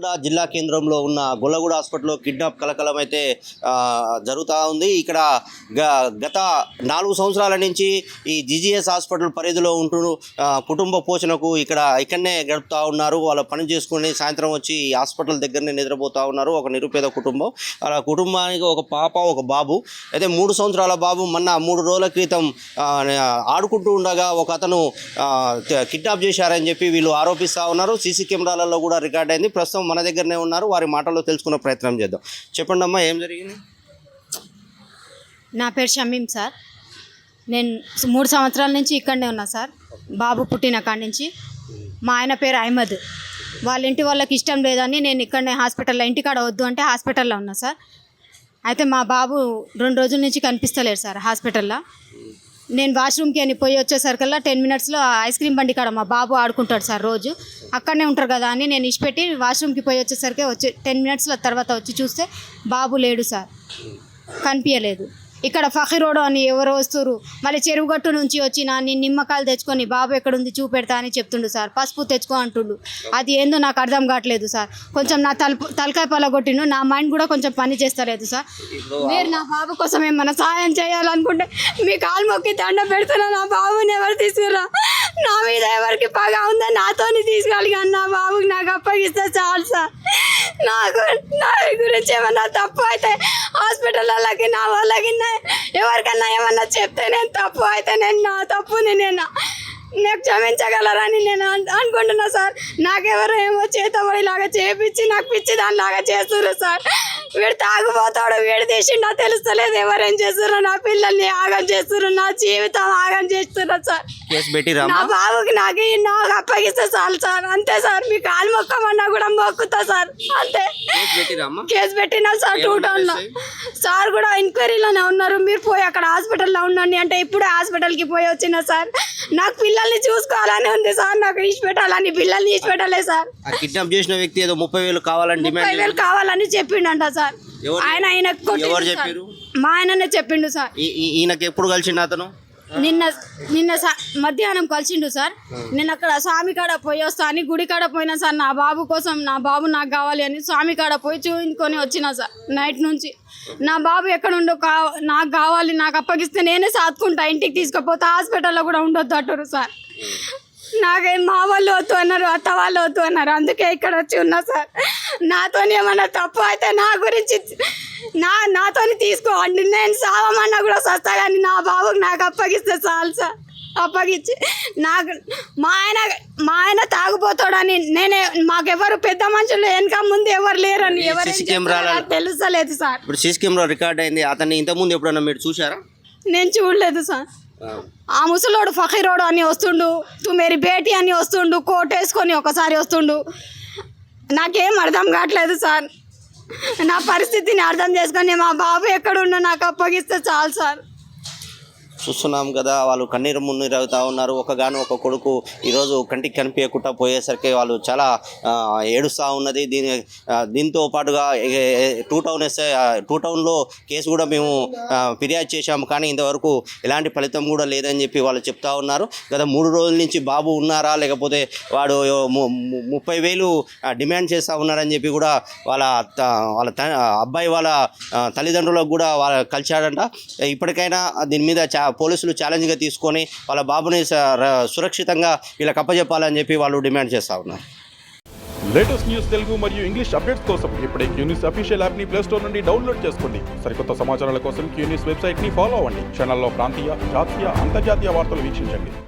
నల్గొండ జిల్లా కేంద్రంలో ఉన్న గొల్లగూడ హాస్పిటల్లో కిడ్నాప్ కలకలం అయితే జరుగుతూ ఉంది. ఇక్కడ గత 4 సంవత్సరాల నుంచి ఈ జీజీఎస్ హాస్పిటల్ పరిధిలో ఉంటూ కుటుంబ పోషణకు ఇక్కడనే గడుపుతూ ఉన్నారు. వాళ్ళు పని చేసుకుని సాయంత్రం వచ్చి ఈ హాస్పిటల్ దగ్గరనే నిద్రపోతూ ఉన్నారు. ఒక నిరుపేద కుటుంబం. వాళ్ళ కుటుంబానికి ఒక పాప, ఒక బాబు. అయితే 3 సంవత్సరాల బాబు మొన్న 3 రోజుల క్రితం ఆడుకుంటూ ఉండగా ఒక అతను కిడ్నాప్ చేశారని చెప్పి వీళ్ళు ఆరోపిస్తూ ఉన్నారు. సీసీ కెమెరాలలో కూడా రికార్డ్ అయింది. ప్రస్తుతం మన దగ్గరనే ఉన్నారు. వారి మాటల్లో తెలుసుకునే ప్రయత్నం చేద్దాం. చెప్పండి అమ్మా, ఏం జరిగింది? నా పేరు షమీం సార్. నేను 3 సంవత్సరాల నుంచి ఇక్కడనే ఉన్నా సార్. బాబు పుట్టిన కాడి నుంచి. మా ఆయన పేరు అహ్మద్. వాళ్ళ ఇంటి వాళ్ళకి ఇష్టం లేదని నేను ఇక్కడనే హాస్పిటల్లో, ఇంటికాడ వద్దు అంటే హాస్పిటల్లో ఉన్నా సార్. అయితే మా బాబు 2 రోజుల నుంచి కనిపిస్తలేరు సార్ హాస్పిటల్లో. నేను వాష్రూమ్కి అని పోయి వచ్చేసరికల్లా 10 మినిట్స్లో ఐస్ క్రీమ్ బండి కాడ మా బాబు ఆడుకుంటాడు సార్. రోజు అక్కడనే ఉంటారు కదా అని నేను ఇచ్చిపెట్టి వాష్రూమ్కి పోయి వచ్చేసరికి 10 మినిట్స్ల తర్వాత వచ్చి చూస్తే బాబు లేడు సార్, కనిపించలేదు. ఇక్కడ ఫకీరోడు అని ఎవరో వస్తురు. మళ్ళీ చెరువుగట్టు నుంచి వచ్చిన నేను నిమ్మకాయలు తెచ్చుకొని బాబు ఎక్కడుంది చూపెడతా అని చెప్తుండు సార్. పసుపు తెచ్చుకో అంటుండు. అది ఏందో నాకు అర్థం కావట్లేదు సార్. కొంచెం నా తలకాయ పలగొట్టిండు. నా మైండ్ కూడా కొంచెం పని చేస్తలేదు సార్. మీరు నా బాబు కోసం ఏమన్నా సహాయం చేయాలనుకుంటే మీ కాలు మొక్కి దండ పెడుతున్నా. నా బాబుని ఎవరు తీసుకురా? నా మీద ఎవరికి పగ ఉందా నాతోని తీసుకెళ్ళి నా బాబుకి నాకు అప్పగిస్తే చాలు సార్. నా గురించి ఏమన్నా తప్పు అయితే హాస్పిటల్లోకి నా వాళ్ళకి ఎవరికన్నా ఏమన్నా చెప్తే నేను తప్పు అయితే నా తప్పుని నేను క్షమించగలరని నేను అనుకుంటున్నా సార్. నాకెవరు ఏమో చేతబడిలాగా చేపించి నాకు పిచ్చి దానిలాగా చేస్తున్నారు సార్. వీడు తాగుపోతాడు, వీడు తీసిండా తెలుస్తలేదు. ఎవరేం చేస్తున్నారు? నా పిల్లల్ని ఆగం చేస్తున్నారు, నా జీవితం ఆగం చేస్తున్నారు సార్. నా బాబుకి నాకు అప్పగిస్తే చాలు సార్. అంతే సార్. మీ కాలు మొక్కమన్నా కూడా మొక్కుతా సార్. అంతే. కేసు పెట్టినా సార్ 2 టౌన్లో. సార్ కూడా ఎంక్వైరీలోనే ఉన్నారు. మీరు పోయి అక్కడ హాస్పిటల్లో ఉండండి అంటే ఇప్పుడే హాస్పిటల్కి పోయి వచ్చిన సార్. నాకు పిల్లల్ని చూసుకోవాలని ఉంది సార్. నాకు ఇచ్చి పెట్టాలని, పిల్లల్ని ఇచ్చి పెట్టలే సార్. కిడ్నాప్ చేసిన వ్యక్తి ఏదో 30,000 కావాలని 30,000 కావాలని చెప్పిండంట సార్. ఆయన మా ఆయననే చెప్పిండు సార్. ఈయనకి ఎప్పుడు కలిసిండు అతను? నిన్న మధ్యాహ్నం కలిసిండు సార్. నేను అక్కడ స్వామి కాడ పోయి వస్తా అని గుడి కాడ పోయినా సార్. నా బాబు కోసం, నా బాబు నాకు కావాలి అని స్వామి కాడ పోయి చూయించుకొని వచ్చిన సార్. నైట్ నుంచి నా బాబు ఎక్కడుండో నాకు కావాలి, నాకు అప్పగిస్తే నేనే సాదుకుంటా, ఇంటికి తీసుకుపోతా, హాస్పిటల్లో కూడా ఉండొద్దు అంటారు సార్. నాకేం మా వాళ్ళు వద్దు అన్నారు, అత్త వాళ్ళు వద్దు అన్నారు. అందుకే ఇక్కడ వచ్చి ఉన్నా సార్. నాతో ఏమన్నా తప్పు అయితే నా గురించి నాతోని తీసుకోండి. నేను సావమన్నా కూడా సస్తా కానీ నా బాబుకి నాకు అప్పగిస్తే చాలు సార్. అప్పగించి నాకు మా ఆయన తాగుపోతాడని నేనే, మాకెవరు పెద్ద మనుషులు వెనక ముందు ఎవరు లేరని తెలుసలేదు సార్. ఇప్పుడు సీసీ కెమెరా రికార్డ్ అయింది. అతన్ని ఇంతకుముందు ఎప్పుడన్నా మీరు చూసారా? నేను చూడలేదు సార్. ఆ ముసలోడు ఫకీరోడు అని వస్తుండు, తు మేరీ బేటీ అని వస్తుండు, కోట్ వేసుకొని ఒకసారి వస్తుండు. నాకేం అర్థం కావట్లేదు సార్. నా పరిస్థితిని అర్థం చేసుకొని మా బాబు ఎక్కడున్నా నాకు అప్పగిస్తే చాలు సార్. చూస్తున్నాం కదా, వాళ్ళు కన్నీరు మున్నీరు అవుతూ ఉన్నారు. ఒక కొడుకు ఈరోజు కంటికి కనిపించకుండా పోయేసరికి వాళ్ళు చాలా ఏడుస్తూ ఉన్నది. దీంతో పాటుగా 2 టౌన్లో కేసు కూడా మేము ఫిర్యాదు చేశాము, కానీ ఇంతవరకు ఎలాంటి ఫలితం కూడా లేదని చెప్పి వాళ్ళు చెప్తా ఉన్నారు. గత 3 రోజుల నుంచి బాబు ఉన్నారా, లేకపోతే వాడు 30,000 డిమాండ్ చేస్తూ ఉన్నారని చెప్పి కూడా వాళ్ళ అబ్బాయి వాళ్ళ తల్లిదండ్రులకు కూడా వాళ్ళ కలిశాడంట. ఇప్పటికైనా దీని మీద పోలీసులు ఛాలెంజ్గా తీసుకొని వాళ్ళ బాబుని సురక్షితంగా వీళ్ళకి అప్పచెప్పాలని చెప్పి వాళ్ళు డిమాండ్ చేస్తూ ఉన్నారు. లేటెస్ట్ న్యూస్ తెలుగు మరియు ఇంగ్లీష్ అప్డేట్స్ కోసం ఇప్పుడే క్యూన్యూస్ అఫీషియల్ యాప్ని ప్లే స్టోర్ నుండి డౌన్లోడ్ చేసుకోండి. సరికొత్త సమాచారాల కోసం క్యూన్యూస్ వెబ్సైట్ని ఫాలో అవ్వండి. ఛానల్లో ప్రాంతీయ, జాతీయ, అంతర్జాతీయ వార్తలు వీక్షించండి.